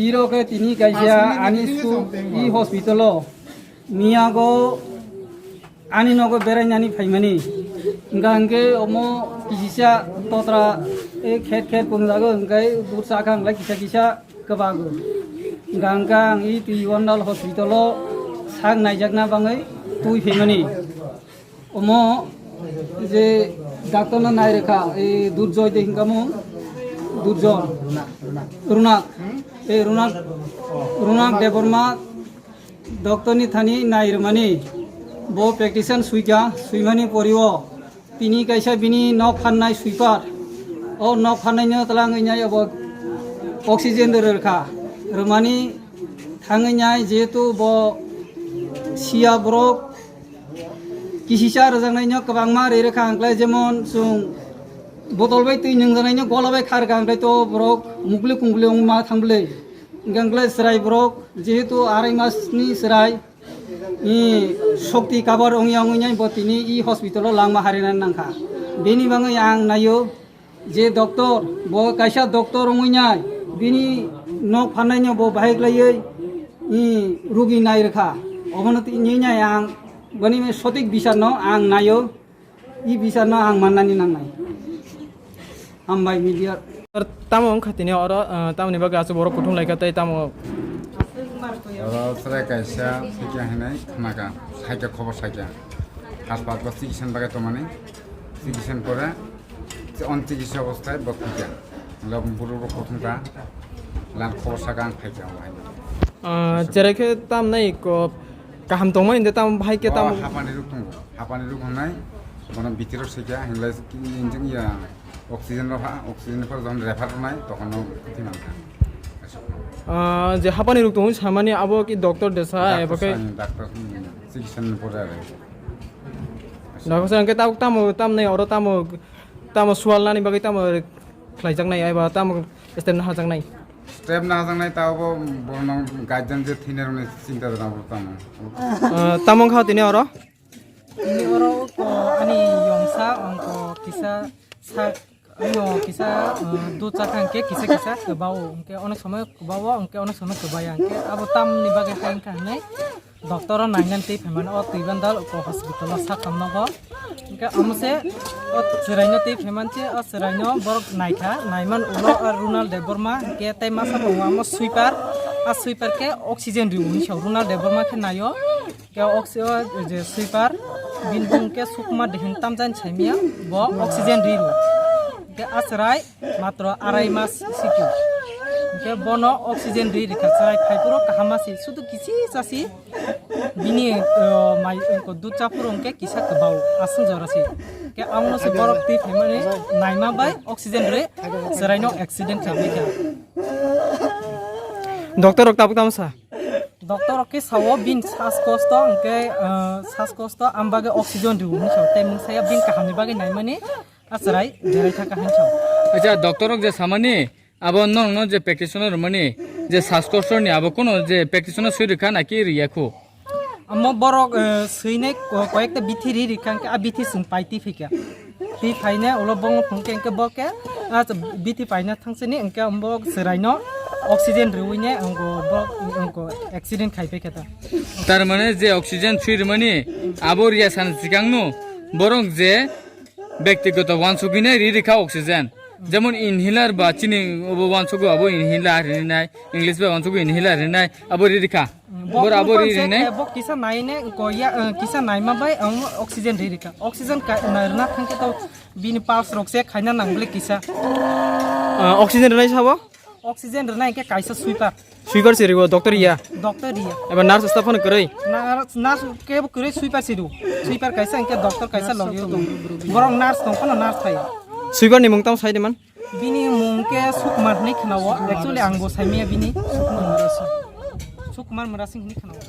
Iroke tini kaisa anisu I hospitalo niago ani nogo beranyani faimani ngangge omo kisisa totra khet pundago ngai dursakang la kisa kebago ganggang I Tiwandal hospitalo sang naijakna bangai tui faimani omo je doctor নাই রেখা এই দুর্জয় দেখিংকামু দুর্জন রুনাক এই রুনাক Debbarma ডক্টরনি Thani নাইরমানি ব প্রেকটিশন সুইকা সুইমানি পরিব তিনি কাইসা বিনি knock ফাননাই sweeper ও knock ফাননাইनो तलां इनाय अब oxygen रेखा रमानि थाङैनाय जेहेतु ब Siya book Kisisa rozangnaino kabangma reka angklai jemon sung botol bai tui ningzanaino gola bai khar angklai to brok mukli kungli ma thamble ganglai serai brok jehetu arai mas ni serai I shokti kabar ongi onginyai botini I hospital langma harinan nangkha beni bangai ang nayo je doktor bo kaisa doktor onginyai bini nok phannaino bo bahik laioi I rugi nai rekha obonoti nyai ang bani me sotik bisarno ang nayo I bisarno ang manani nangnai ambai media tamo khatini oro tamni baga asu boro kuthung laika tai tamo oro srai kaisa sikya hinai khamaga saika khobor saika হাসপাতাল বা চিকিৎসা বাগে তো মানে চিকিৎসা করে অনচিকিৎসা অবস্থায় বকুজা লবপুরের প্রথমটা লান খবর সাকা আং ফাইকা जेरैखे ताम नै को kaham tongmai inde tam bhai ke tam hapani ruk honai bono bitiro sika hinglai injing ya oxygen for jon refer nai tokhono thimanka je hapani ruk tong samani abo ki doctor desa eba ke doctor চিকিৎসা পরে আর doctor sangke tam nei oro tam sualnani bagai tam khlaijak nai aiba tam stem na hajak nai step না জানাই তাও বর্ণ guardian যে থিনের মানে চিন্তা জানা বলতাম tamong kha tini oro ini oro ko ani yongsa angko kisa sa ayo kisa du chakang ke kisa kebau angke onek সময় kebau angke onek সময় kebaya angke abo tam ni bagai kain kanai doktor nainan ti pheman o Tiwandal ko hospital sa kamnago angke amse o seraino ti pheman che o seraino borok naikha naiman ulo Runal Deborma ke tai masa bawamo sweeper a sweeper ke oxygen riuni shau Runal Deborma ke nayo ke oxygen je sweeper binbung ke sukma dehin tamjan chaimia bo oxygen riu ke asrai matro arai mas situ ke bono oxygen ri rekha sarai phaipuro kahamasi sudu kisi sasi bini mai ko ducha purong ke kisa kebau asung jorasi ke amno se borok ti phemani naima bai oxygen re sarai no accident khabika doctor ok tabuk tamsa doctor ke sawo bin sas kosto ambage oxygen ri uni chau tai mungsaya bin kahamni bage naimani asrai jerai thaka hanchau acha doctor ok je samani abo no je practitioner mani je saskosor ni abo kono je practitioner suri khana ki riyakho ammo borok suine koyekta bithi ri rikangke a bithi sung paiti phika ti phaine ulo bong phungke ke boke a bithi paina thangsini engke ambok seraino oxygen ruine angko accident khaipe keta tar mane je oxygen suri mani abo riya san sikangno borok je ব্যক্তিগত ওয়ানসুকিনে রিরিখা oxygen যেমন inhaler বা চিনি ওয়ানসুকু আবো inhaler Rinnai English বা ওয়ানসুকু inhaler Rinnai আবো রিরিখা বর আবো রিরিনে বক কিসা নাইনে কোয়া কিসা নাইমা বাই অক্সিজেন রিরিখা অক্সিজেন নারনা থাকি তো বিনি পালস রকসে খাইনা নাংলে কিসা অক্সিজেন রিনাই সাবো অক্সিজেন রিনাই কে কাইসা সুইপার সিরিগো ডক্টর ইয়া এবার নার্স স্থাপন করেই নার্স কে করে সুইপার কাইসা একে ডক্টর কাইসা লাগিও তো বরং নার্স তো কোন নার্স থাই সুইপার নি মুংতাম সাইদেমান বিনি মুংকে Sukumar ni khnawo actually angbo saimia bini sukumar murasi ni khnawo